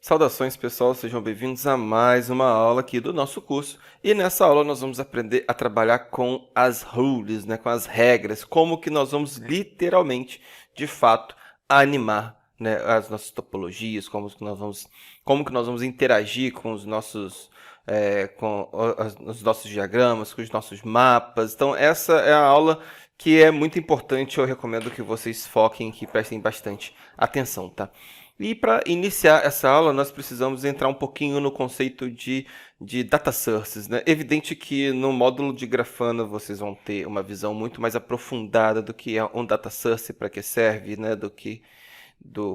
Saudações, pessoal, sejam bem-vindos a mais uma aula aqui do nosso curso. E nessa aula nós vamos aprender a trabalhar com as rules, né, com as regras, como que nós vamos literalmente, de fato, animar, né, as nossas topologias, como que nós vamos interagir com os nossos os nossos diagramas, com os nossos mapas. Então essa é a aula que é muito importante, eu recomendo que vocês foquem, que prestem bastante atenção, tá? E para iniciar essa aula, nós precisamos entrar um pouquinho no conceito de data sources, né? Evidente que no módulo de Grafana vocês vão ter uma visão muito mais aprofundada do que é um data source, para que serve, né?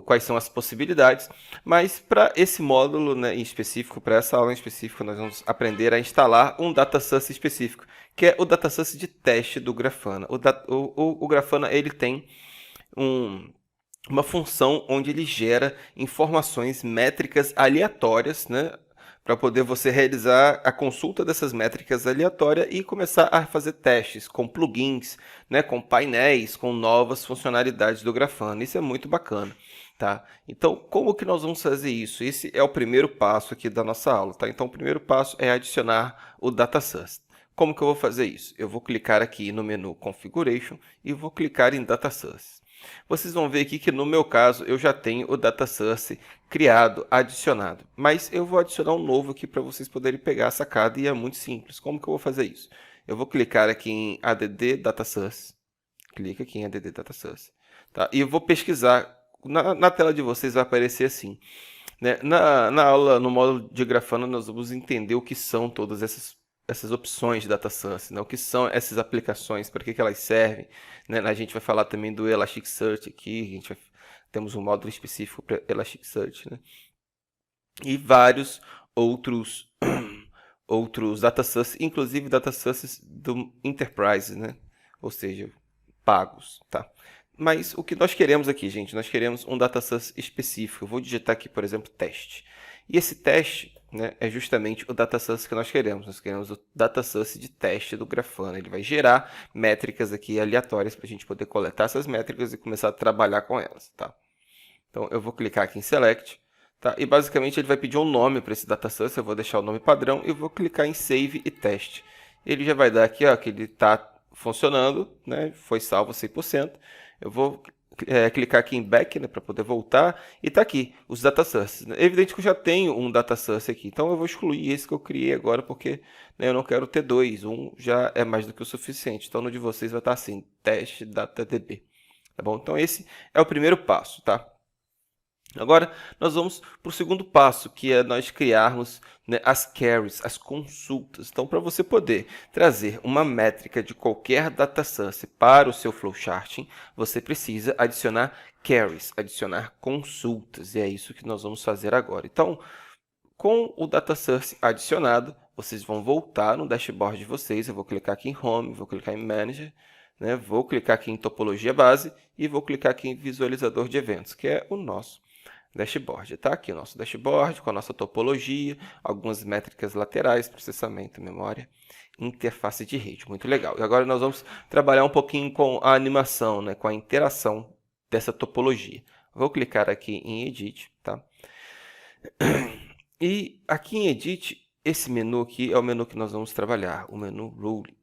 Quais são as possibilidades. Mas para esse módulo, né, em específico, para essa aula em específico, nós vamos aprender a instalar um data source específico, que é o data source de teste do Grafana. O Grafana ele tem uma função onde ele gera informações métricas aleatórias, né, para poder você realizar a consulta dessas métricas aleatórias e começar a fazer testes com plugins, né, com painéis, com novas funcionalidades do Grafana. Isso é muito bacana, tá? Então, como que nós vamos fazer isso? Esse é o primeiro passo aqui da nossa aula, tá? Então, o primeiro passo é adicionar o data source. Como que eu vou fazer isso? Eu vou clicar aqui no menu Configuration e vou clicar em Data Source. Vocês vão ver aqui que no meu caso eu já tenho o data source criado, adicionado. Mas eu vou adicionar um novo aqui para vocês poderem pegar a sacada e é muito simples. Como que eu vou fazer isso? Eu vou clicar aqui em add data source. Clica aqui em add data source. Tá? E eu vou pesquisar. Na tela de vocês vai aparecer assim, né? Na aula, no módulo de Grafana, nós vamos entender o que são todas essas opções de data science, né? O que são essas aplicações, para que elas servem, né? A gente vai falar também do Elasticsearch aqui, temos um módulo específico para Elasticsearch, né? E vários outros outros data science, inclusive data science do Enterprise, né? Ou seja, pagos, tá? Mas o que nós queremos aqui, gente, nós queremos um data source específico. Eu vou digitar aqui, por exemplo, teste. E esse teste, né, é justamente o data source que nós queremos. Nós queremos o data source de teste do Grafana. Ele vai gerar métricas aqui aleatórias para a gente poder coletar essas métricas e começar a trabalhar com elas, tá? Então, eu vou clicar aqui em Select, tá? E basicamente ele vai pedir um nome para esse data source. Eu vou deixar o nome padrão e vou clicar em Save e Teste. Ele já vai dar aqui, ó, que ele está funcionando, né? Foi salvo 100%. Eu vou clicar aqui em Back, né, para poder voltar. E está aqui, os data sources. É evidente que eu já tenho um data source aqui. Então, eu vou excluir esse que eu criei agora, porque, né, eu não quero ter dois. Um já é mais do que o suficiente. Então, no de vocês vai estar assim, teste DataDB. Tá bom? Então, esse é o primeiro passo, tá? Agora, nós vamos para o segundo passo, que é nós criarmos, né, as queries, as consultas. Então, para você poder trazer uma métrica de qualquer data source para o seu flowcharting, você precisa adicionar queries, adicionar consultas. E é isso que nós vamos fazer agora. Então, com o data source adicionado, vocês vão voltar no dashboard de vocês. Eu vou clicar aqui em Home, vou clicar em Manager, né, vou clicar aqui em Topologia Base e vou clicar aqui em Visualizador de Eventos, que é o nosso dashboard. Tá aqui o nosso dashboard com a nossa topologia, algumas métricas laterais, processamento, memória, interface de rede. Muito legal. E agora nós vamos trabalhar um pouquinho com a animação, né, com a interação dessa topologia. Vou clicar aqui em Edit, tá? E aqui em Edit, esse menu aqui é o menu que nós vamos trabalhar, o menu Rule.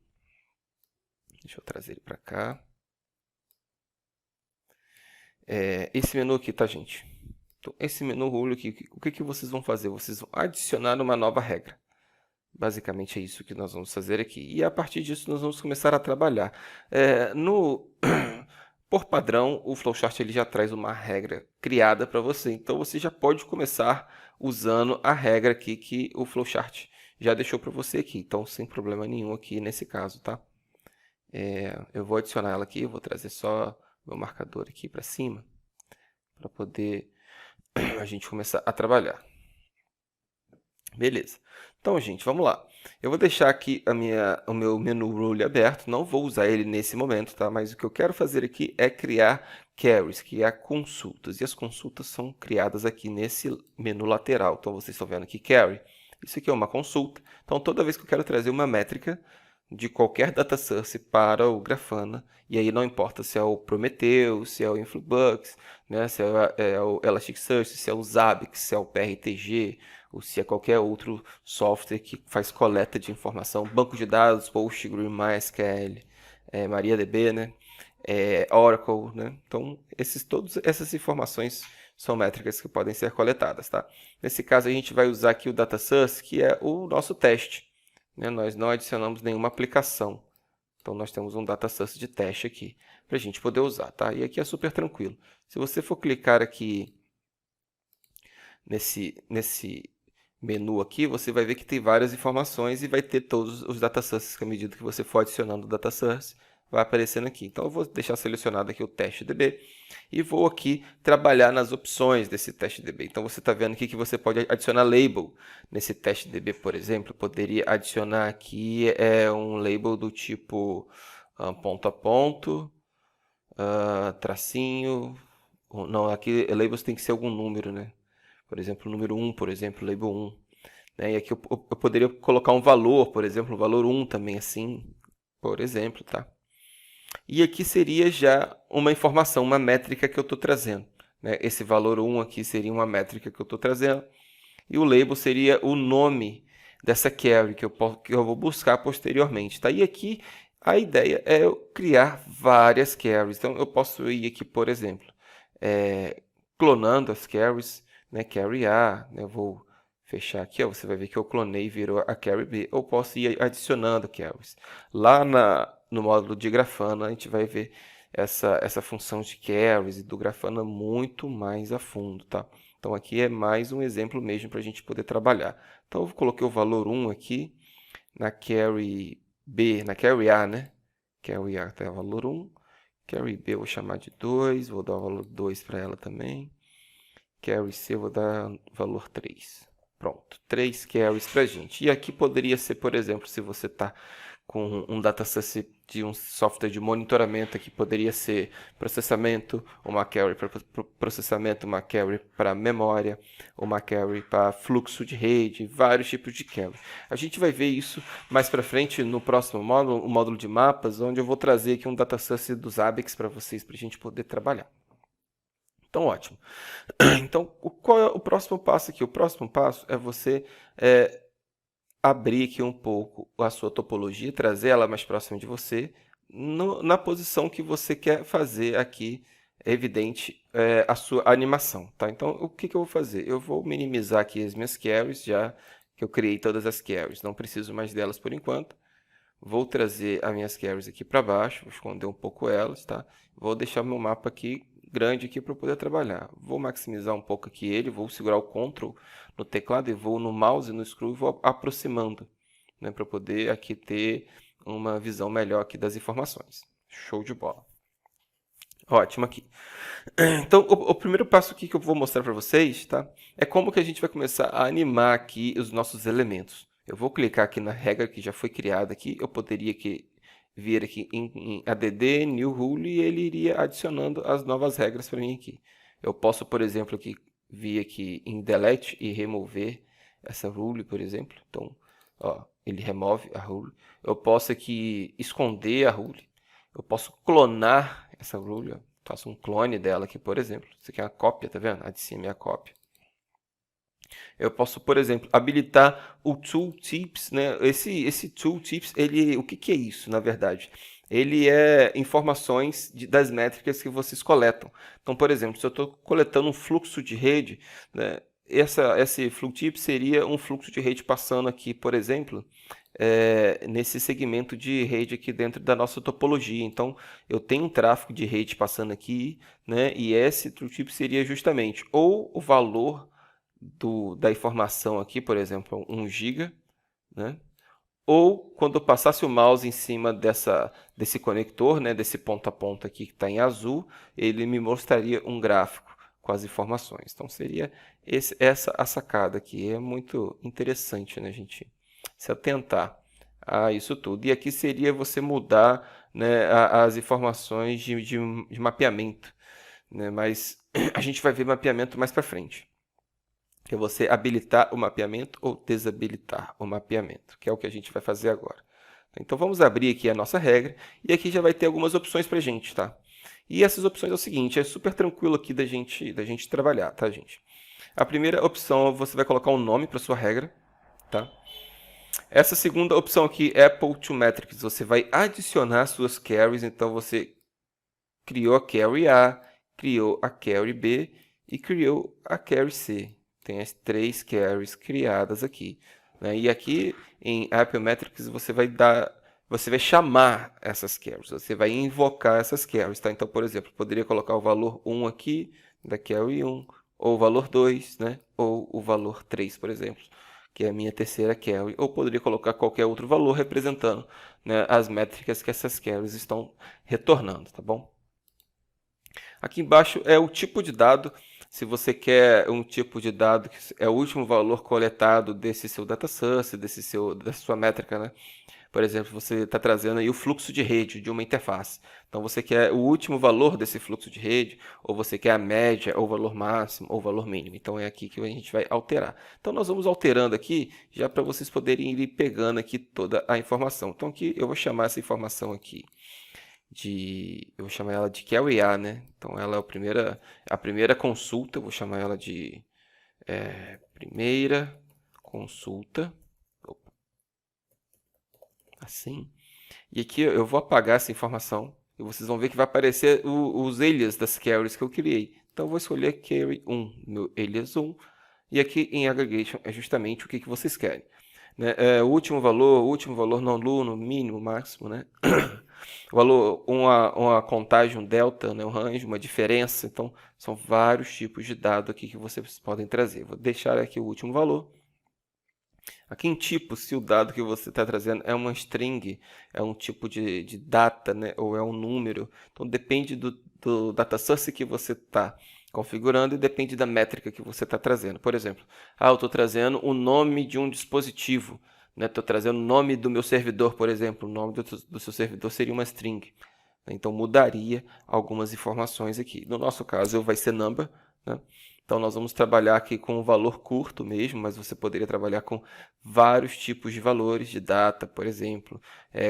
Deixa eu trazer ele para cá. Esse menu aqui, tá, gente? Então, esse menu Rule aqui, o que vocês vão fazer? Vocês vão adicionar uma nova regra. Basicamente é isso que nós vamos fazer aqui. E a partir disso nós vamos começar a trabalhar. Por padrão, o flowchart ele já traz uma regra criada para você. Então você já pode começar usando a regra aqui que o flowchart já deixou para você aqui. Então sem problema nenhum aqui nesse caso, tá? Eu vou adicionar ela aqui, vou trazer só meu marcador aqui para cima para poder a gente começar a trabalhar. Beleza. Então, gente, vamos lá. Eu vou deixar aqui o meu menu Rule aberto, não vou usar ele nesse momento, tá? Mas o que eu quero fazer aqui é criar queries, criar consultas. E as consultas são criadas aqui nesse menu lateral. Então, vocês estão vendo aqui query. Isso aqui é uma consulta. Então, toda vez que eu quero trazer uma métrica, de qualquer data source para o Grafana, e aí não importa se é o Prometheus, se é o Influx, né, se é o Elasticsearch, se é o Zabbix, se é o PRTG, ou se é qualquer outro software que faz coleta de informação, banco de dados, PostgreSQL, MySQL, MariaDB, né, Oracle, né? Então, todas essas informações são métricas que podem ser coletadas, tá? Nesse caso, a gente vai usar aqui o data source, que é o nosso teste, né? Nós não adicionamos nenhuma aplicação. Então, nós temos um data source de teste aqui, para a gente poder usar, tá? E aqui é super tranquilo. Se você for clicar aqui nesse menu aqui, você vai ver que tem várias informações e vai ter todos os data sources que, à medida que você for adicionando o data source, vai aparecendo aqui. Então, eu vou deixar selecionado aqui o teste DB e vou aqui trabalhar nas opções desse teste DB. Então, você está vendo aqui que você pode adicionar label nesse teste DB, por exemplo. Poderia adicionar aqui um label do tipo ponto a ponto, tracinho. Não, aqui labels tem que ser algum número, né? Por exemplo, número 1, por exemplo, label 1. Né? E aqui eu poderia colocar um valor, por exemplo, o valor 1 também assim, por exemplo, tá? E aqui seria já uma informação, uma métrica que eu estou trazendo. Né? Esse valor 1 aqui seria uma métrica que eu estou trazendo. E o label seria o nome dessa query que eu vou buscar posteriormente. Tá? E aqui a ideia é eu criar várias queries. Então, eu posso ir aqui, por exemplo, clonando as queries, né? Query A, né? Eu vou fechar aqui, ó, você vai ver que eu clonei e virou a query B. Ou posso ir adicionando queries. Lá no módulo de Grafana, a gente vai ver essa função de queries e do Grafana muito mais a fundo, tá? Então, aqui é mais um exemplo mesmo para a gente poder trabalhar. Então, eu coloquei o valor 1 aqui na query B, na query A, né? Query A tem o valor 1. Query B eu vou chamar de 2, vou dar o valor 2 para ela também. Query C eu vou dar valor 3. Pronto, 3 carries para a gente. E aqui poderia ser, por exemplo, se você está com um dataset de um software de monitoramento, que poderia ser processamento, uma carry para processamento, uma carry para memória, uma carry para fluxo de rede, vários tipos de carry. A gente vai ver isso mais para frente no próximo módulo, o módulo de mapas, onde eu vou trazer aqui um dataset dos Zabbix para vocês, para a gente poder trabalhar. Então, ótimo. Então, qual é o próximo passo aqui? O próximo passo é você abrir aqui um pouco a sua topologia, trazer ela mais próxima de você, na posição que você quer fazer aqui, evidente, a sua animação. Tá? Então, o que eu vou fazer? Eu vou minimizar aqui as minhas carries, já que eu criei todas as carries. Não preciso mais delas por enquanto. Vou trazer as minhas carries aqui para baixo, vou esconder um pouco elas. Tá? Vou deixar meu mapa aqui grande aqui para poder trabalhar. Vou maximizar um pouco aqui ele, vou segurar o Ctrl no teclado e vou no mouse, no scroll e vou aproximando, né, para poder aqui ter uma visão melhor aqui das informações. Show de bola. Ótimo aqui. Então, o primeiro passo aqui que eu vou mostrar para vocês, tá, é como que a gente vai começar a animar aqui os nossos elementos. Eu vou clicar aqui na regra que já foi criada aqui, eu poderia vir aqui em add new rule e ele iria adicionando as novas regras para mim aqui. Eu posso, por exemplo, vir aqui em delete e remover essa rule, por exemplo. Então, ó, ele remove a rule. Eu posso aqui esconder a rule. Eu posso clonar essa rule. Ó. Faço um clone dela aqui, por exemplo. Isso aqui é uma cópia, tá vendo? A de cima é a cópia. Eu posso, por exemplo, habilitar o tooltips, né? Esse tooltips, o que é isso, na verdade? Ele é informações das métricas que vocês coletam. Então, por exemplo, se eu estou coletando um fluxo de rede, né? Esse tooltip seria um fluxo de rede passando aqui, por exemplo, nesse segmento de rede aqui dentro da nossa topologia. Então, eu tenho um tráfego de rede passando aqui, né? E esse tooltip seria justamente ou o valor da informação aqui, por exemplo, 1 GB, né? Ou quando eu passasse o mouse em cima desse conector, né, desse ponto a ponto aqui que está em azul, ele me mostraria um gráfico com as informações. Então, seria essa a sacada aqui. É muito interessante, né, gente, se atentar a isso tudo. E aqui seria você mudar, né, as informações de mapeamento, né? Mas a gente vai ver mapeamento mais para frente. Que é você habilitar o mapeamento ou desabilitar o mapeamento, que é o que a gente vai fazer agora. Então, vamos abrir aqui a nossa regra, e aqui já vai ter algumas opções para a gente, tá? E essas opções é o seguinte, é super tranquilo aqui da gente trabalhar, tá, gente? A primeira opção, você vai colocar um nome para sua regra, tá? Essa segunda opção aqui, Apple to Metrics, você vai adicionar suas carries, então você criou a carry A, criou a carry B e criou a carry C. Tem as 3 carries criadas aqui, né? E aqui em Apple Metrics você vai chamar essas carries, você vai invocar essas carries, tá? Então, por exemplo, poderia colocar o valor 1 aqui, da carry 1, ou o valor 2, né? Ou o valor 3, por exemplo, que é a minha terceira carry, ou poderia colocar qualquer outro valor representando, né, as métricas que essas carries estão retornando, tá bom? Aqui embaixo é o tipo de dado. Se você quer um tipo de dado que é o último valor coletado desse seu data source, dessa sua métrica, né? Por exemplo, você está trazendo aí o fluxo de rede de uma interface. Então, você quer o último valor desse fluxo de rede, ou você quer a média, ou o valor máximo, ou o valor mínimo. Então, é aqui que a gente vai alterar. Então, nós vamos alterando aqui, já para vocês poderem ir pegando aqui toda a informação. Então, aqui eu vou chamar essa informação aqui eu vou chamar ela de carry A, né? Então, ela é a primeira consulta, eu vou chamar ela de primeira consulta. Opa, assim. E aqui eu vou apagar essa informação e vocês vão ver que vai aparecer os alias das carries que eu criei. Então, eu vou escolher carry 1, meu alias 1. E aqui em aggregation é justamente o que vocês querem, né? O último valor não nulo, mínimo, máximo, né? O valor, uma contagem, um delta, né? Um range, uma diferença. Então, são vários tipos de dado aqui que vocês podem trazer. Vou deixar aqui o último valor. Aqui em tipo, se o dado que você está trazendo é uma string, é um tipo de data, né? Ou é um número. Então, depende do data source que você está configurando e depende da métrica que você está trazendo. Por exemplo, eu estou trazendo o nome de um dispositivo, né? Estou trazendo o nome do meu servidor, por exemplo. O nome do seu servidor seria uma string. Então, mudaria algumas informações aqui. No nosso caso, vai ser number, né? Então, nós vamos trabalhar aqui com um valor curto mesmo, mas você poderia trabalhar com vários tipos de valores de data, por exemplo,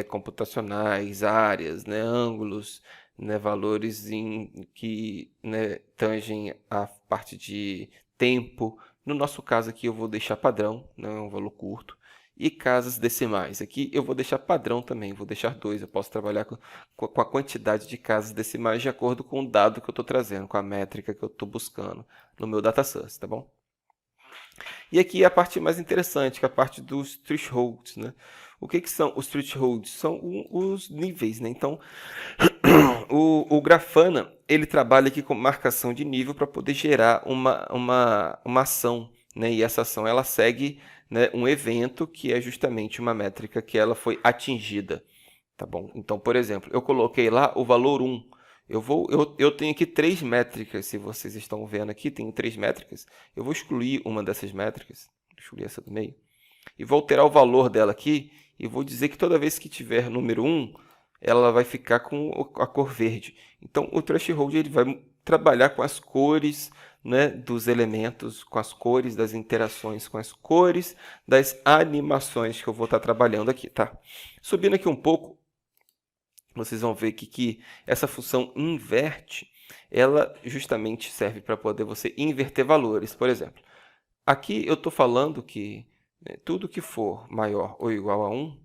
computacionais, áreas, né, ângulos, né, valores que, né, tangem a parte de tempo. No nosso caso aqui, eu vou deixar padrão, né, um valor curto. E casas decimais. Aqui eu vou deixar padrão também, vou deixar 2. Eu posso trabalhar com a quantidade de casas decimais de acordo com o dado que eu estou trazendo, com a métrica que eu estou buscando no meu data source, tá bom? E aqui a parte mais interessante, que é a parte dos thresholds, né? O que são os thresholds? São os níveis, né? Então, o Grafana, ele trabalha aqui com marcação de nível para poder gerar uma ação, né? E essa ação, ela segue, né, um evento que é justamente uma métrica que ela foi atingida, tá bom? Então, por exemplo, eu coloquei lá o valor 1. Eu tenho aqui 3 métricas, se vocês estão vendo aqui, tenho 3 métricas. Eu vou excluir uma dessas métricas, excluir essa do meio, e vou alterar o valor dela aqui, e vou dizer que toda vez que tiver número 1, ela vai ficar com a cor verde. Então, o threshold ele vai trabalhar com as cores, né, dos elementos, com as cores das interações, com as cores das animações que eu vou estar trabalhando aqui, tá? Subindo aqui um pouco, vocês vão ver que essa função inverte, ela justamente serve para poder você inverter valores. Por exemplo, aqui eu estou falando que, né, tudo que for maior ou igual a 1,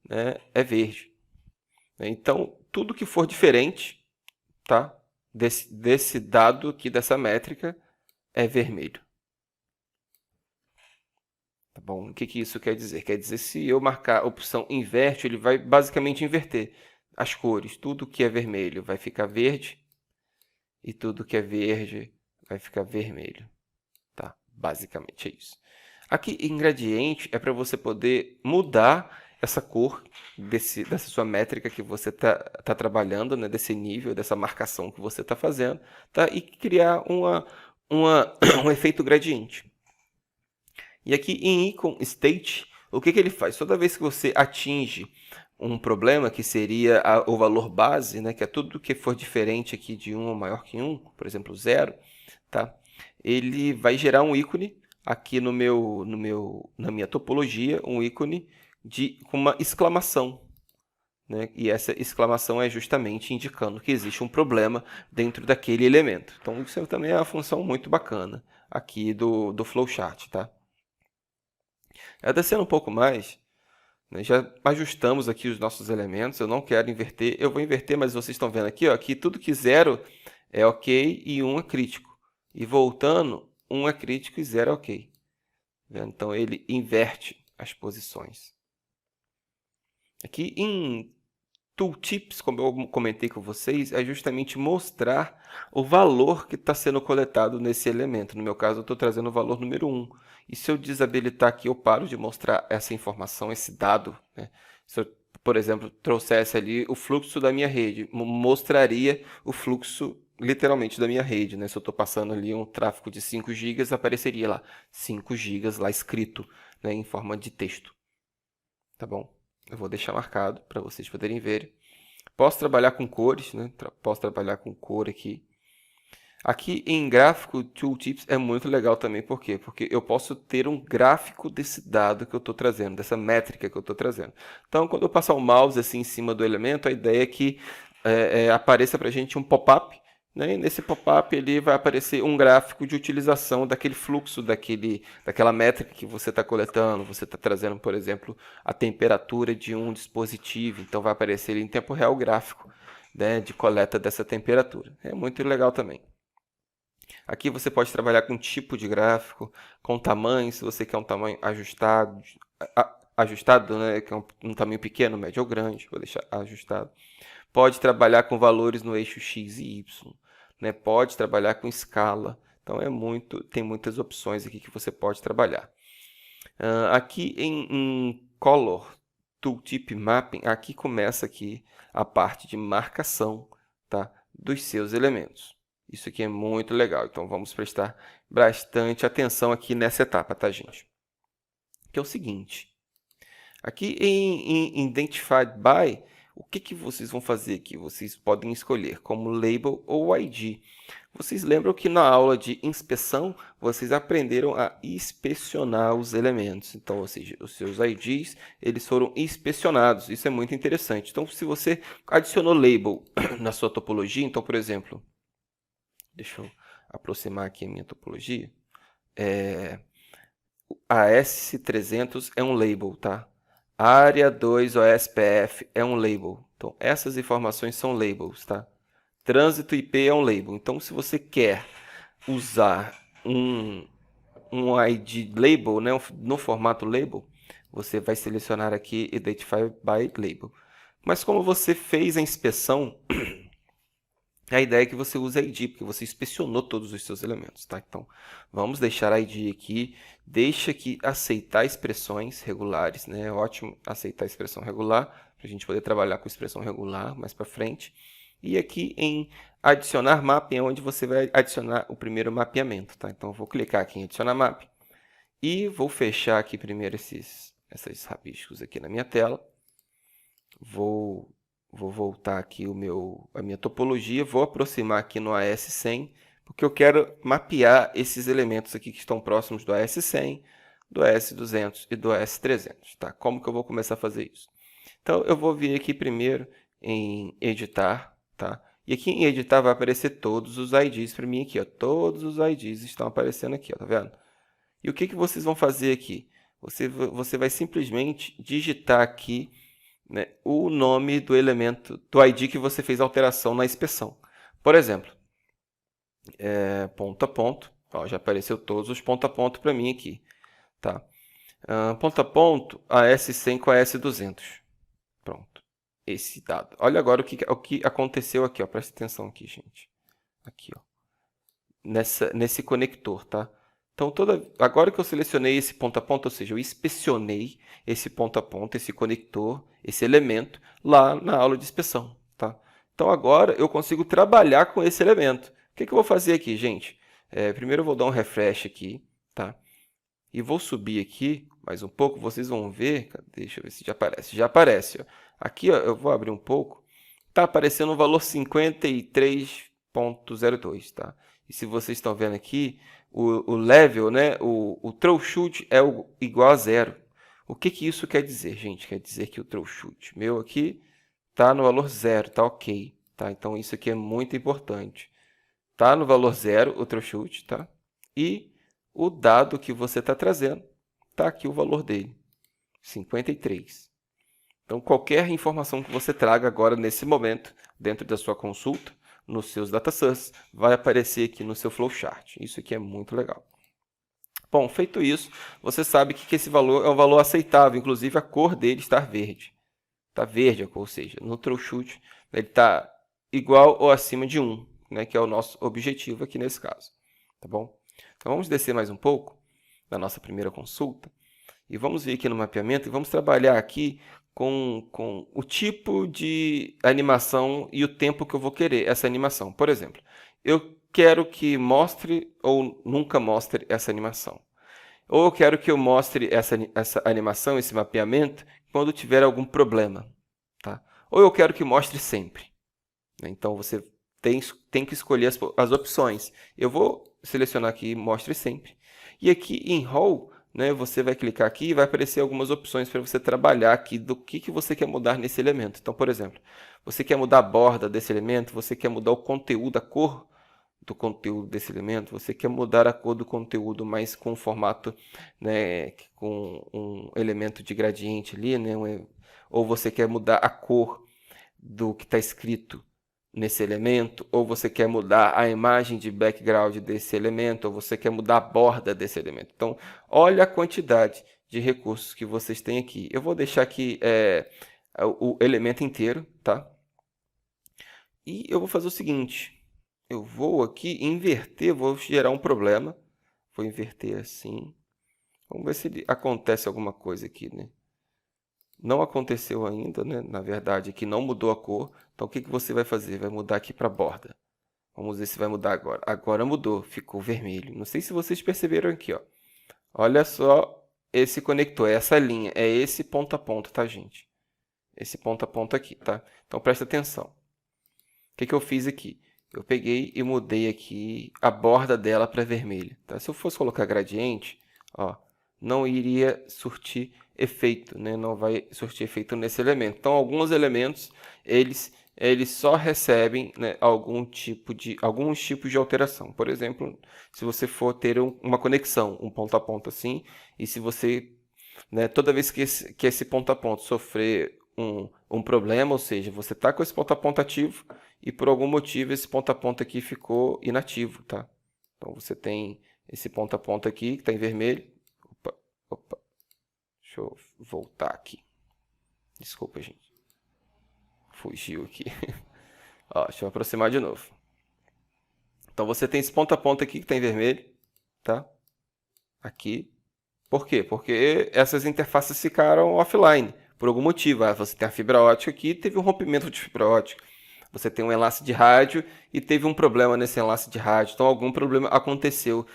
né, é verde. Então, tudo que for diferente, tá, desse dado aqui, dessa métrica, é vermelho. Tá bom? O que isso quer dizer? Quer dizer, se eu marcar a opção inverte, ele vai basicamente inverter as cores. Tudo que é vermelho vai ficar verde e tudo que é verde vai ficar vermelho. Tá? Basicamente é isso. Aqui, em gradiente, é para você poder mudar essa cor dessa sua métrica que você está trabalhando, né? Desse nível, dessa marcação que você está fazendo, tá? E criar um efeito gradiente. E aqui em icon state, o que ele faz? Toda vez que você atinge um problema, que seria o valor base, né, que é tudo que for diferente aqui de 1 ou maior que 1, por exemplo, 0, tá? Ele vai gerar um ícone aqui na minha topologia, um ícone com uma exclamação. né? E essa exclamação é justamente indicando que existe um problema dentro daquele elemento. Então, isso também é uma função muito bacana aqui do flowchart, tá? Descendo um pouco mais, né, já ajustamos aqui os nossos elementos. Eu não quero inverter. Eu vou inverter, mas vocês estão vendo aqui, ó, que tudo que 0 é ok e 1 é crítico. E voltando, 1 é crítico e 0 é ok. Então, ele inverte as posições. Aqui em Tooltips, como eu comentei com vocês, é justamente mostrar o valor que está sendo coletado nesse elemento. No meu caso, eu estou trazendo o valor número 1. E se eu desabilitar aqui, eu paro de mostrar essa informação, esse dado, né? Se eu, por exemplo, trouxesse ali o fluxo da minha rede, mostraria o fluxo literalmente da minha rede, né? Se eu estou passando ali um tráfego de 5 GB, apareceria lá 5 GB lá escrito, né, em forma de texto. Tá bom? Eu vou deixar marcado para vocês poderem ver. Posso trabalhar com cores, né? Posso trabalhar com cor aqui. Aqui em gráfico, Tooltips é muito legal também. Por quê? Porque eu posso ter um gráfico desse dado que eu estou trazendo, dessa métrica que eu estou trazendo. Então, quando eu passar o mouse assim em cima do elemento, a ideia é que apareça para a gente um pop-up, né? E nesse pop-up ele vai aparecer um gráfico de utilização daquele fluxo, daquela métrica que você está coletando. Você está trazendo, por exemplo, a temperatura de um dispositivo. Então, vai aparecer em tempo real o gráfico, né, de coleta dessa temperatura. É muito legal também. Aqui você pode trabalhar com tipo de gráfico, com tamanho, se você quer um tamanho ajustado, né, que é um tamanho pequeno, médio ou grande, vou deixar ajustado. Pode trabalhar com valores no eixo X e Y, né? Pode trabalhar com escala. Então, tem muitas opções aqui que você pode trabalhar. Aqui em Color Tooltip Mapping, aqui começa aqui a parte de marcação, tá, dos seus elementos. Isso aqui é muito legal, então vamos prestar bastante atenção aqui nessa etapa, tá, gente? Que é o seguinte, aqui em Identified By, o que vocês vão fazer aqui? Vocês podem escolher como label ou ID. Vocês lembram que na aula de inspeção, vocês aprenderam a inspecionar os elementos. Então, ou seja, os seus IDs, eles foram inspecionados. Isso é muito interessante. Então, se você adicionou label na sua topologia, então, por exemplo, deixa eu aproximar aqui a minha topologia. A S300 é um label, tá? Área 2 OSPF é um label. Então, essas informações são labels, tá? Trânsito IP é um label. Então, se você quer usar um ID label, né, no formato label, você vai selecionar aqui Identify by Label. Mas como você fez a inspeção, a ideia é que você use ID, porque você inspecionou todos os seus elementos, tá? Então, vamos deixar ID aqui. Deixa aqui aceitar expressões regulares, né? É ótimo aceitar expressão regular, para a gente poder trabalhar com expressão regular mais para frente. E aqui em adicionar mapping é onde você vai adicionar o primeiro mapeamento, tá? Então, eu vou clicar aqui em adicionar mapping e vou fechar aqui primeiro esses rabiscos aqui na minha tela. Vou voltar aqui a minha topologia, vou aproximar aqui no AS100, porque eu quero mapear esses elementos aqui que estão próximos do AS100, do AS200 e do AS300. Tá? Como que eu vou começar a fazer isso? Então, eu vou vir aqui primeiro em editar, tá? E aqui em editar vai aparecer todos os IDs para mim aqui, ó. Todos os IDs estão aparecendo aqui, ó, tá vendo? E o que vocês vão fazer aqui? Você vai simplesmente digitar aqui, né, o nome do elemento, do ID que você fez a alteração na inspeção. Por exemplo, ponto a ponto, ó, já apareceu todos os ponto a ponto para mim aqui. Tá? Ponto a ponto, a S100 com a S200. Pronto, esse dado. Olha agora o que aconteceu aqui, ó. Presta atenção aqui, gente. Aqui, ó. Nesse conector, tá? Então, agora que eu selecionei esse ponto a ponto, ou seja, eu inspecionei esse ponto a ponto, esse conector, esse elemento, lá na aula de inspeção. Tá? Então, agora eu consigo trabalhar com esse elemento. O que eu vou fazer aqui, gente? Primeiro eu vou dar um refresh aqui, tá? E vou subir aqui mais um pouco, vocês vão ver, deixa eu ver se já aparece. Já aparece, ó. Aqui, ó, eu vou abrir um pouco, está aparecendo o valor 53.02, tá? E se vocês estão vendo aqui, o level, né, o troubleshoot é igual a 0. O que isso quer dizer, gente? Quer dizer que o troubleshoot meu aqui Tá no valor 0, tá ok. Tá? Então, isso aqui é muito importante. Tá no valor 0 o trouxchute, tá? E o dado que você está trazendo, tá aqui o valor dele, 53. Então, qualquer informação que você traga agora, nesse momento, dentro da sua consulta, nos seus data sources, vai aparecer aqui no seu flowchart. Isso aqui é muito legal. Bom, feito isso, você sabe que esse valor é um valor aceitável, inclusive a cor dele está verde. Está verde a cor, ou seja, no trouxchute ele está igual ou acima de 1, né, que é o nosso objetivo aqui nesse caso. Tá bom? Então, vamos descer mais um pouco da nossa primeira consulta e vamos vir aqui no mapeamento e vamos trabalhar aqui com o tipo de animação e o tempo que eu vou querer essa animação. Por exemplo, eu quero que mostre ou nunca mostre essa animação. Ou eu quero que eu mostre essa animação, esse mapeamento, quando tiver algum problema. Tá? Ou eu quero que mostre sempre. Então, você tem que escolher as opções. Eu vou selecionar aqui Mostre Sempre. E aqui em Role, né, você vai clicar aqui e vai aparecer algumas opções para você trabalhar aqui do que você quer mudar nesse elemento. Então, por exemplo, você quer mudar a borda desse elemento, você quer mudar o conteúdo, a cor do conteúdo desse elemento, você quer mudar a cor do conteúdo, mas com formato, né, com um elemento de gradiente ali, né, ou você quer mudar a cor do que está escrito nesse elemento, ou você quer mudar a imagem de background desse elemento, ou você quer mudar a borda desse elemento. Então, olha a quantidade de recursos que vocês têm aqui. Eu vou deixar aqui o elemento inteiro, tá? E eu vou fazer o seguinte, eu vou aqui inverter, vou gerar um problema, vou inverter assim, vamos ver se acontece alguma coisa aqui, né? Não aconteceu ainda, né? Na verdade, aqui não mudou a cor. Então, o que você vai fazer? Vai mudar aqui para a borda. Vamos ver se vai mudar agora. Agora mudou, ficou vermelho. Não sei se vocês perceberam aqui, ó. Olha só esse conector, essa linha, é esse ponto a ponto, tá, gente? Esse ponto a ponto aqui, tá? Então, presta atenção. O que eu fiz aqui? Eu peguei e mudei aqui a borda dela para vermelho. Tá? Se eu fosse colocar gradiente, ó, não iria surtir efeito, né? Não vai surtir efeito nesse elemento. Então, alguns elementos, eles só recebem, né, alguns tipos de alteração. Por exemplo, se você for ter uma conexão, um ponto a ponto assim, e se você, né, toda vez que esse ponto a ponto sofrer um problema, ou seja, você está com esse ponto a ponto ativo e por algum motivo esse ponto a ponto aqui ficou inativo, tá? Então, você tem esse ponto a ponto aqui que está em vermelho. Opa. Deixa eu voltar aqui. Desculpa, gente. Fugiu aqui. Ó, deixa eu aproximar de novo. Então, você tem esse ponto a ponto aqui que está em vermelho, tá? Aqui. Por quê? Porque essas interfaces ficaram offline, por algum motivo. Você tem a fibra ótica aqui, teve um rompimento de fibra ótica. Você tem um enlace de rádio e teve um problema nesse enlace de rádio. Então, algum problema aconteceu.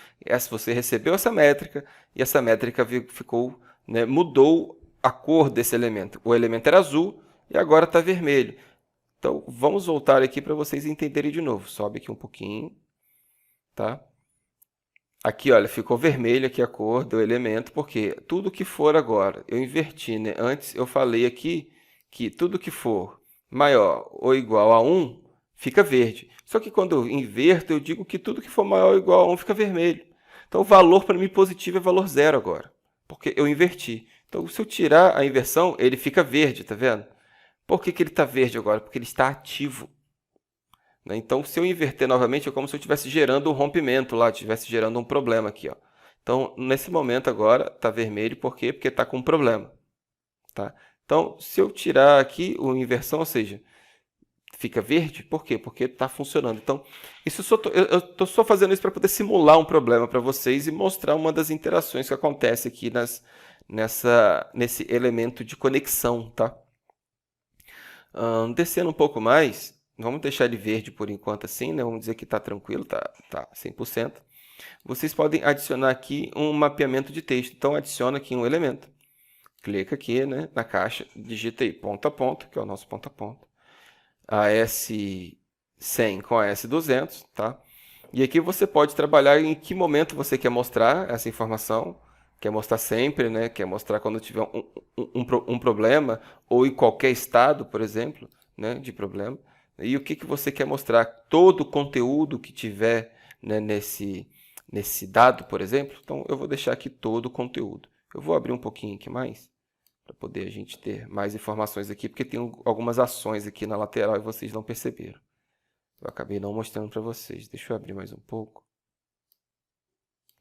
Você recebeu essa métrica e essa métrica ficou, né, mudou a cor desse elemento. O elemento era azul e agora está vermelho. Então, vamos voltar aqui para vocês entenderem de novo. Sobe aqui um pouquinho, tá? Aqui, olha, ficou vermelho aqui a cor do elemento, porque tudo que for agora, eu inverti, né? Antes eu falei aqui que tudo que for maior ou igual a 1 fica verde. Só que quando eu inverto, eu digo que tudo que for maior ou igual a 1 fica vermelho. Então, o valor para mim positivo é valor 0 agora, porque eu inverti. Então, se eu tirar a inversão, ele fica verde, tá vendo? Por que ele está verde agora? Porque ele está ativo. Então, se eu inverter novamente, é como se eu estivesse gerando um rompimento lá, estivesse gerando um problema aqui. Ó. Então, nesse momento agora, está vermelho, por quê? Porque está com um problema. Tá? Então, se eu tirar aqui o inversão, ou seja, fica verde, por quê? Porque está funcionando. Então, eu estou só fazendo isso para poder simular um problema para vocês e mostrar uma das interações que acontece aqui nesse elemento de conexão. Tá? Descendo um pouco mais, vamos deixar ele verde por enquanto assim, né? Vamos dizer que está tranquilo, está 100%. Vocês podem adicionar aqui um mapeamento de texto. Então, adiciona aqui um elemento. Clica aqui, né, na caixa, digita aí ponto a ponto, que é o nosso ponto a ponto. AS100 com AS200, tá? E aqui você pode trabalhar em que momento você quer mostrar essa informação. Quer mostrar sempre, né? Quer mostrar quando tiver um problema, ou em qualquer estado, por exemplo. né, de problema. E o que você quer mostrar? Todo o conteúdo que tiver, né, nesse dado, por exemplo. Então, eu vou deixar aqui todo o conteúdo. Eu vou abrir um pouquinho aqui mais, para poder a gente ter mais informações aqui, porque tem algumas ações aqui na lateral e vocês não perceberam. Eu acabei não mostrando para vocês. Deixa eu abrir mais um pouco.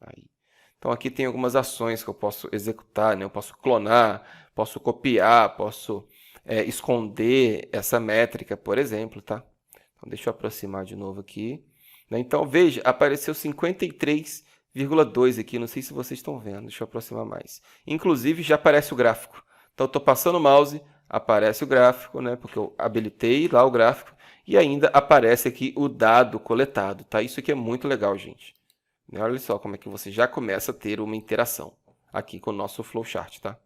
Aí. Então, aqui tem algumas ações que eu posso executar, né? Eu posso clonar, posso copiar, posso esconder essa métrica, por exemplo, tá? Então, deixa eu aproximar de novo aqui. Né? Então, veja, apareceu 53,2 aqui, não sei se vocês estão vendo, deixa eu aproximar mais. Inclusive, já aparece o gráfico. Então, eu estou passando o mouse, aparece o gráfico, né? Porque eu habilitei lá o gráfico, e ainda aparece aqui o dado coletado, tá? Isso aqui é muito legal, gente. Olha só como é que você já começa a ter uma interação aqui com o nosso flowchart, tá?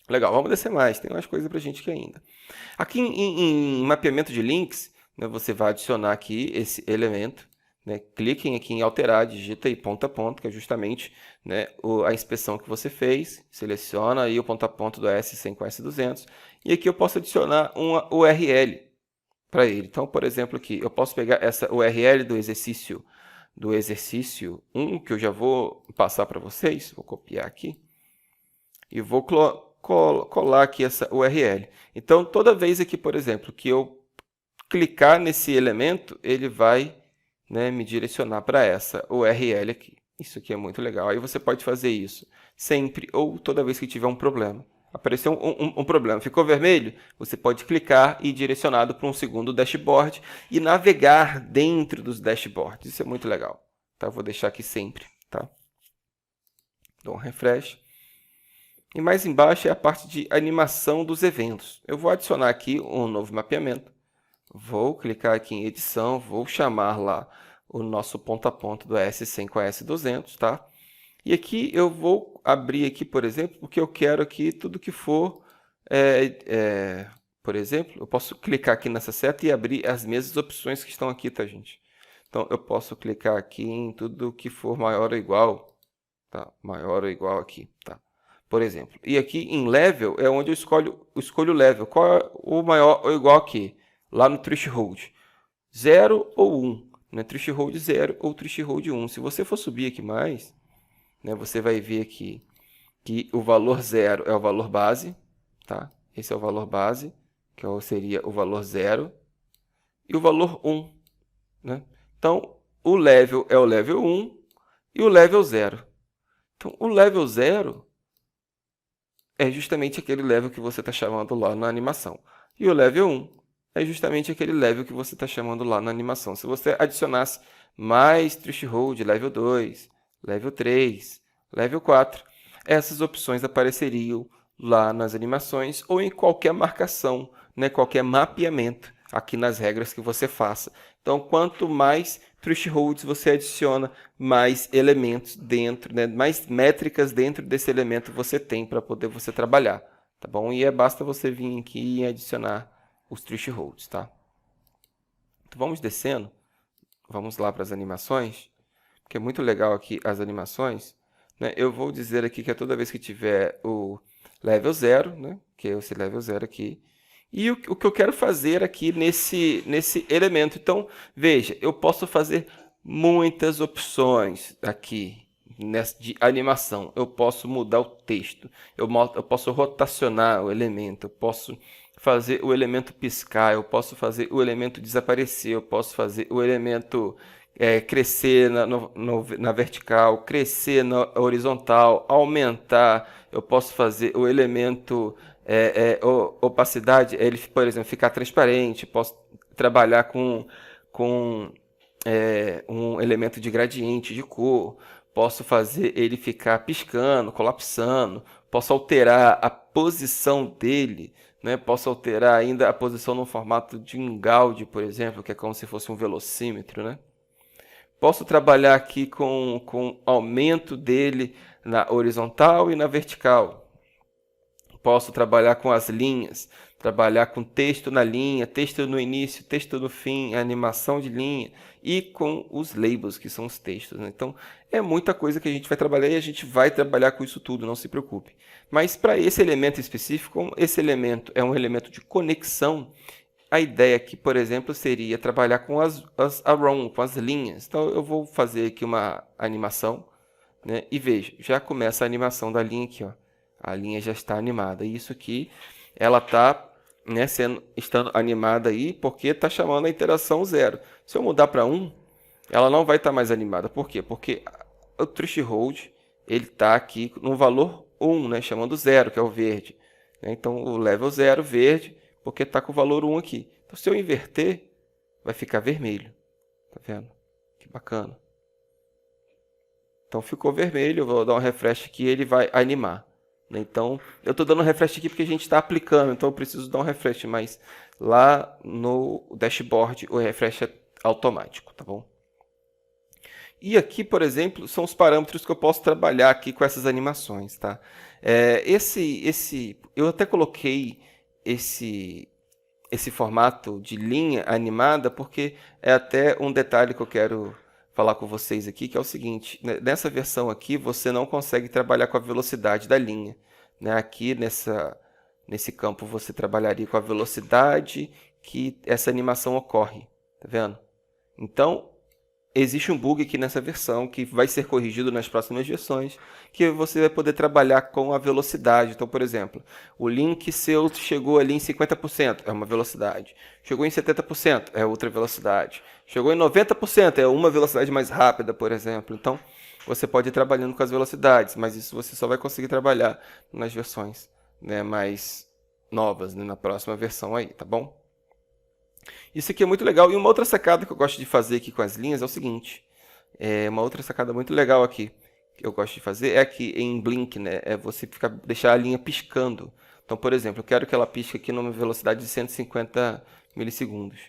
Legal, vamos descer mais, tem mais coisa para a gente aqui ainda. Aqui em mapeamento de links, né, você vai adicionar aqui esse elemento, né, cliquem aqui em alterar, digita aí ponto a ponto, que é justamente, né, a inspeção que você fez, seleciona aí o ponto a ponto do S100 com S200, e aqui eu posso adicionar uma URL para ele. Então, por exemplo, aqui eu posso pegar essa URL do exercício 1, que eu já vou passar para vocês, vou copiar aqui, e vou colar aqui essa URL. Então, toda vez aqui, por exemplo, que eu clicar nesse elemento, ele vai, né, me direcionar para essa URL aqui. Isso aqui é muito legal. Aí você pode fazer isso sempre ou toda vez que tiver um problema. Apareceu um problema, ficou vermelho? Você pode clicar e ir direcionado para um segundo dashboard e navegar dentro dos dashboards. Isso é muito legal. Tá? Vou deixar aqui sempre. Tá? Dou um refresh. E mais embaixo é a parte de animação dos eventos. Eu vou adicionar aqui um novo mapeamento. Vou clicar aqui em edição, vou chamar lá o nosso ponto a ponto do S100 com S200, tá? E aqui eu vou abrir aqui, por exemplo, porque eu quero aqui tudo que for, por exemplo, eu posso clicar aqui nessa seta e abrir as mesmas opções que estão aqui, tá, gente? Então, eu posso clicar aqui em tudo que for maior ou igual, tá? Maior ou igual aqui, tá? Por exemplo. E aqui em level é onde eu escolho o level. Qual é o maior ou igual aqui? Lá no threshold. 0 ou 1. Né? Threshold 0 ou threshold 1. Se você for subir aqui mais, né, você vai ver aqui que o valor 0 é o valor base. Tá? Esse é o valor base, que seria o valor 0. E o valor 1. Né? Então, o level é o level 1 e o level 0. Então, o level 0 é justamente aquele level que você está chamando lá na animação. E o level 1 é justamente aquele level que você está chamando lá na animação. Se você adicionasse mais threshold, level 2, level 3, level 4, essas opções apareceriam lá nas animações ou em qualquer marcação, né, qualquer mapeamento aqui nas regras que você faça. Então, quanto mais thresholds você adiciona, mais elementos dentro, né, mais métricas dentro desse elemento você tem para poder você trabalhar, tá bom? E basta você vir aqui e adicionar os thresholds, tá? Então, vamos descendo, vamos lá para as animações, porque é muito legal aqui as animações, né? Eu vou dizer aqui que toda vez que tiver o level 0, né, que é esse level 0 aqui, e o que eu quero fazer aqui nesse elemento. Então, veja, eu posso fazer muitas opções aqui de animação. Eu posso mudar o texto, eu posso rotacionar o elemento, eu posso fazer o elemento piscar, eu posso fazer o elemento desaparecer, eu posso fazer o elemento crescer na vertical, crescer na horizontal, aumentar, eu posso fazer o elemento opacidade, ele, por exemplo, ficar transparente, posso trabalhar com um elemento de gradiente de cor, posso fazer ele ficar piscando, colapsando, posso alterar a posição dele, né? Posso alterar ainda a posição no formato de um Gauge, por exemplo, que é como se fosse um velocímetro, né? Posso trabalhar aqui com aumento dele na horizontal e na vertical. Posso trabalhar com as linhas, trabalhar com texto na linha, texto no início, texto no fim, animação de linha e com os labels, que são os textos, né? Então, é muita coisa que a gente vai trabalhar e a gente vai trabalhar com isso tudo, não se preocupe. Mas para esse elemento específico, esse elemento é um elemento de conexão, a ideia aqui, por exemplo, seria trabalhar com as arrow, com as linhas. Então, eu vou fazer aqui uma animação, né? E veja, já começa a animação da linha aqui, ó. A linha já está animada. E isso aqui, ela está, né, estando animada aí porque está chamando a interação 0. Se eu mudar para 1, ela não vai estar mais animada. Por quê? Porque o threshold, ele está aqui no valor 1, né, chamando 0, que é o verde. Então, o level 0, verde, porque está com o valor 1 aqui. Então, se eu inverter, vai ficar vermelho. Tá vendo? Que bacana. Então, ficou vermelho. Eu vou dar um refresh aqui e ele vai animar. Então, eu estou dando um refresh aqui porque a gente está aplicando. Então, eu preciso dar um refresh. Mas lá no dashboard, o refresh é automático. Tá bom? E aqui, por exemplo, são os parâmetros que eu posso trabalhar aqui com essas animações. Tá? Eu até coloquei esse formato de linha animada, porque é até um detalhe que eu quero falar com vocês aqui, que é o seguinte, nessa versão aqui você não consegue trabalhar com a velocidade da linha. Aqui nesse campo você trabalharia com a velocidade que essa animação ocorre. Tá vendo? Então, existe um bug aqui nessa versão que vai ser corrigido nas próximas versões, que você vai poder trabalhar com a velocidade. Então, por exemplo, o link seu chegou ali em 50%, é uma velocidade. Chegou em 70%, é outra velocidade. Chegou em 90%, é uma velocidade mais rápida, por exemplo. Então, você pode ir trabalhando com as velocidades, mas isso você só vai conseguir trabalhar nas versões, né, mais novas, né, na próxima versão aí, tá bom? Isso aqui é muito legal. E uma outra sacada que eu gosto de fazer aqui com as linhas é o seguinte. Uma outra sacada muito legal aqui que eu gosto de fazer é aqui em Blink, né? É você deixar a linha piscando. Então, por exemplo, eu quero que ela pisque aqui numa velocidade de 150 milissegundos,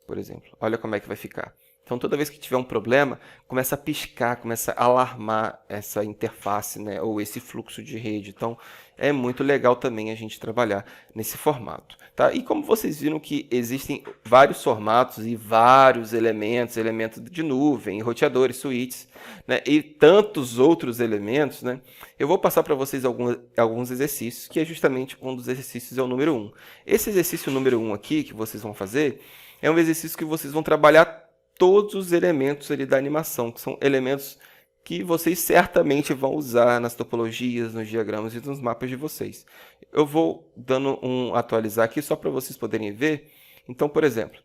por exemplo. Olha como é que vai ficar. Então, toda vez que tiver um problema, começa a piscar, começa a alarmar essa interface, né, ou esse fluxo de rede. Então, é muito legal também a gente trabalhar nesse formato. Tá? E como vocês viram que existem vários formatos e vários elementos de nuvem, roteadores, switches, né, e tantos outros elementos, né, eu vou passar para vocês alguns exercícios, que é justamente um dos exercícios, é o número 1. Esse exercício número 1 aqui, que vocês vão fazer, é um exercício que vocês vão trabalhar todos os elementos ali da animação, que são elementos que vocês certamente vão usar nas topologias, nos diagramas e nos mapas de vocês. Eu vou dando um atualizar aqui só para vocês poderem ver. Então, por exemplo,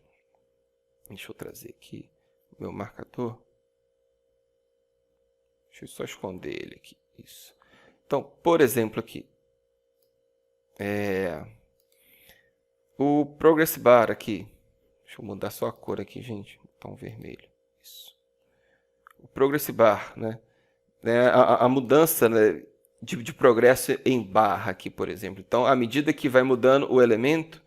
deixa eu trazer aqui o meu marcador. Deixa eu só esconder ele aqui. Isso. Então, por exemplo, aqui. O Progress Bar aqui. Deixa eu mudar só a cor aqui, gente. Tom vermelho. Isso. O Progress Bar, né? A mudança, né, de progresso em barra aqui, por exemplo. Então, à medida que vai mudando o elemento,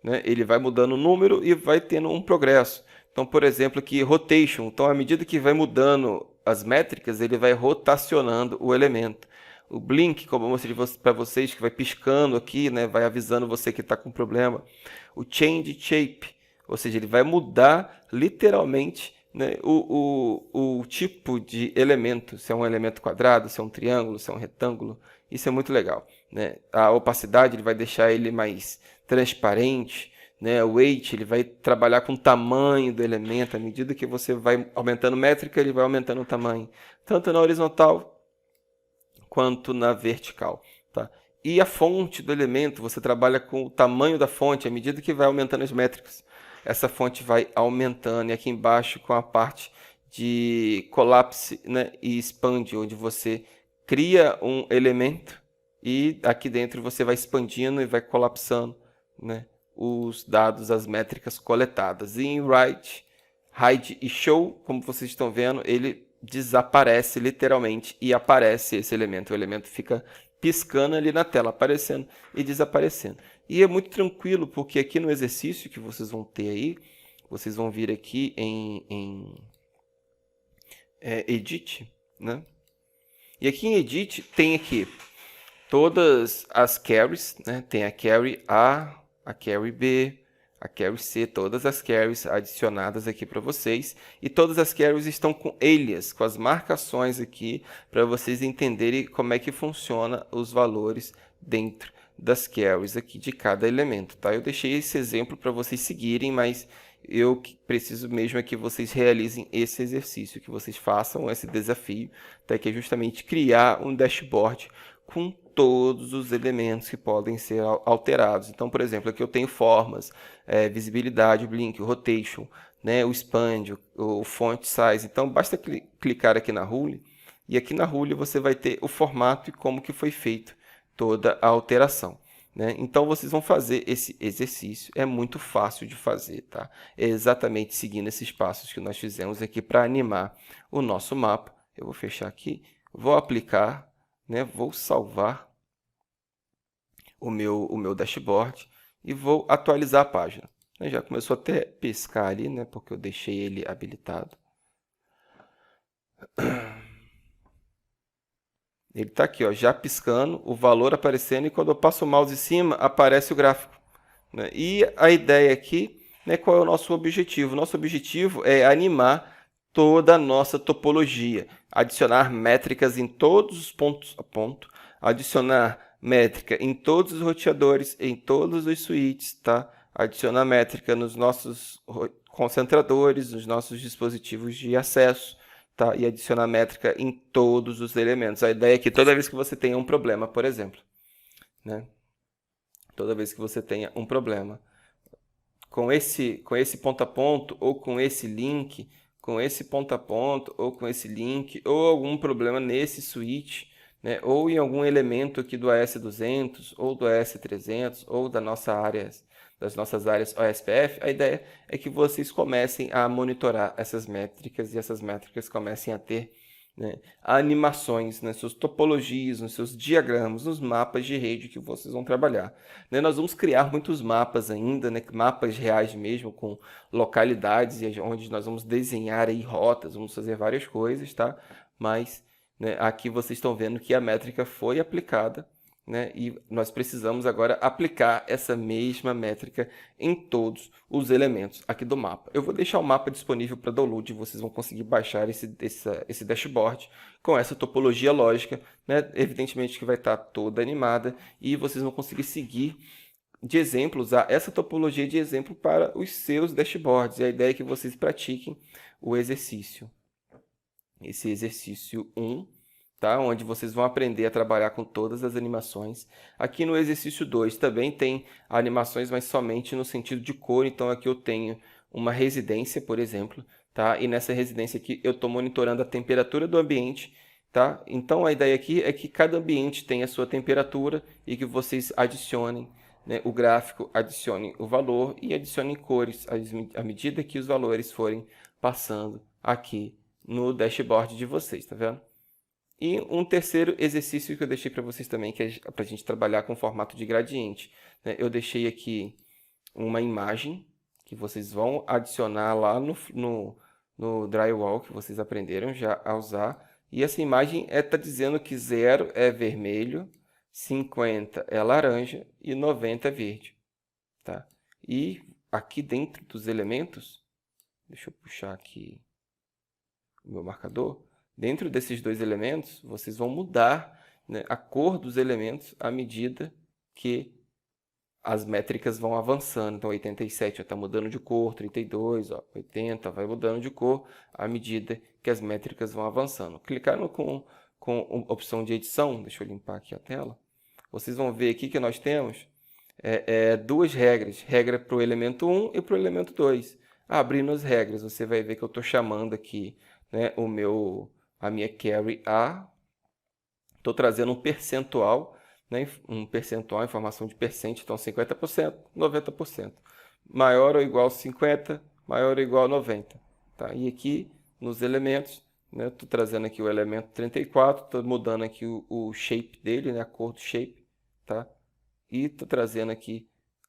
né, ele vai mudando o número e vai tendo um progresso. Então, por exemplo, aqui, rotation. Então, à medida que vai mudando as métricas, ele vai rotacionando o elemento. O blink, como eu mostrei para vocês, que vai piscando aqui, né, vai avisando você que está com problema. O change shape, ou seja, ele vai mudar literalmente, né, o tipo de elemento, se é um elemento quadrado, se é um triângulo, se é um retângulo. Isso é muito legal. Né? A opacidade ele vai deixar ele mais transparente. Né? O weight ele vai trabalhar com o tamanho do elemento. À medida que você vai aumentando métrica, ele vai aumentando o tamanho. Tanto na horizontal quanto na vertical. Tá? E a fonte do elemento, você trabalha com o tamanho da fonte à medida que vai aumentando as métricas. Essa fonte vai aumentando, e aqui embaixo com a parte de collapse, né, e expande, onde você cria um elemento e aqui dentro você vai expandindo e vai colapsando, né, os dados, as métricas coletadas. E em write, hide e show, como vocês estão vendo, ele desaparece literalmente e aparece esse elemento. O elemento fica piscando ali na tela, aparecendo e desaparecendo. E é muito tranquilo, porque aqui no exercício que vocês vão ter aí, vocês vão vir aqui em Edit, né? E aqui em Edit tem aqui todas as carries, né? Tem a carry A, a carry B, a carry C, todas as carries adicionadas aqui para vocês. E todas as carries estão com alias, com as marcações aqui, para vocês entenderem como é que funciona os valores dentro das carries aqui de cada elemento, tá? Eu deixei esse exemplo para vocês seguirem, mas eu preciso mesmo é que vocês realizem esse exercício, que vocês façam esse desafio, tá? Que é justamente criar um dashboard com todos os elementos que podem ser alterados. Então, por exemplo, aqui eu tenho formas, visibilidade, o blink, o rotation, né, o expand, o font size. Então, basta clicar aqui na rule, e aqui na rule você vai ter o formato e como que foi feito toda a alteração, né? Então, vocês vão fazer esse exercício, é muito fácil de fazer, tá? É exatamente seguindo esses passos que nós fizemos aqui para animar o nosso mapa. Eu vou fechar aqui, vou aplicar, né, vou salvar o meu dashboard e vou atualizar a página. Já começou até a piscar ali, né, porque eu deixei ele habilitado. Ele está aqui, ó, já piscando, o valor aparecendo, e quando eu passo o mouse em cima, aparece o gráfico, né? E a ideia aqui, né, qual é o nosso objetivo? Nosso objetivo é animar toda a nossa topologia, adicionar métricas em todos os pontos a ponto, adicionar métrica em todos os roteadores, em todos os switches, tá? Adicionar métrica nos nossos concentradores, nos nossos dispositivos de acesso, tá? E adicionar métrica em todos os elementos. A ideia é que toda vez que você tenha um problema, por exemplo, né? Toda vez que você tenha um problema com esse ponto a ponto, ou com esse link, com esse ponto a ponto, ou com esse link, ou algum problema nesse switch, né? Ou em algum elemento aqui do AS200, ou do AS300, ou das nossas áreas OSPF, a ideia é que vocês comecem a monitorar essas métricas, e essas métricas comecem a ter, né, animações nas suas topologias, nos seus diagramas, nos mapas de rede que vocês vão trabalhar, né? Nós vamos criar muitos mapas ainda, né, mapas reais mesmo, com localidades, onde nós vamos desenhar aí rotas, vamos fazer várias coisas, tá? Mas, né, aqui vocês estão vendo que a métrica foi aplicada, né, e nós precisamos agora aplicar essa mesma métrica em todos os elementos aqui do mapa. Eu vou deixar o mapa disponível para download, e vocês vão conseguir baixar esse dashboard com essa topologia lógica, né? Evidentemente que vai estar toda animada, e vocês vão conseguir seguir de exemplo, usar essa topologia de exemplo para os seus dashboards. E a ideia é que vocês pratiquem o exercício. Esse exercício 1, tá? Onde vocês vão aprender a trabalhar com todas as animações. Aqui no exercício 2 também tem animações, mas somente no sentido de cor. Então, aqui eu tenho uma residência, por exemplo, tá? E nessa residência aqui eu estou monitorando a temperatura do ambiente, tá? Então, a ideia aqui é que cada ambiente tenha a sua temperatura, e que vocês adicionem, né, o gráfico, adicionem o valor e adicionem cores à medida que os valores forem passando aqui no dashboard de vocês, tá vendo? E um terceiro exercício que eu deixei para vocês também, que é para a gente trabalhar com formato de gradiente, né? Eu deixei aqui uma imagem que vocês vão adicionar lá no drywall, que vocês aprenderam já a usar. E essa imagem está dizendo que 0 é vermelho, 50 é laranja e 90 é verde, tá? E aqui dentro dos elementos, deixa eu puxar aqui o meu marcador. Dentro desses dois elementos, vocês vão mudar, né, a cor dos elementos à medida que as métricas vão avançando. Então, 87 está mudando de cor, 32, ó, 80 vai mudando de cor à medida que as métricas vão avançando. Clicando com a opção de edição, deixa eu limpar aqui a tela, vocês vão ver aqui que nós temos duas regras, regra para o elemento 1 e para o elemento 2. Abrindo as regras, você vai ver que eu estou chamando aqui, né, a minha carry A, estou trazendo um percentual, né, informação de percent, então 50%, 90%. Maior ou igual a 50, maior ou igual a 90. Tá? E aqui, nos elementos, né, estou trazendo aqui o elemento 34, estou mudando aqui o shape dele, né, a cor do shape, tá? E estou trazendo aqui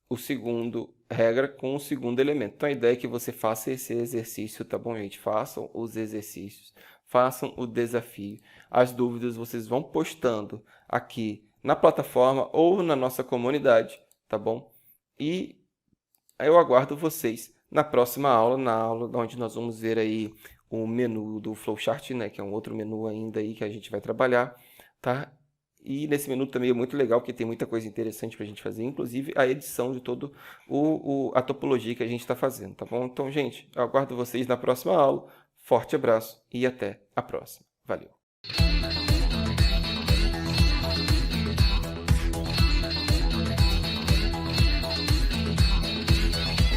o segundo regra com o segundo elemento. Então, a ideia é que você faça esse exercício, tá bom, gente? Façam os exercícios, façam o desafio. As dúvidas vocês vão postando aqui na plataforma ou na nossa comunidade, tá bom? E eu aguardo vocês na próxima aula, na aula onde nós vamos ver aí o menu do Flowchart, né, que é um outro menu ainda aí que a gente vai trabalhar, tá? E nesse menu também é muito legal, porque tem muita coisa interessante para a gente fazer, inclusive a edição de todo a topologia que a gente está fazendo, tá bom? Então, gente, eu aguardo vocês na próxima aula. Forte abraço e até a próxima. Valeu!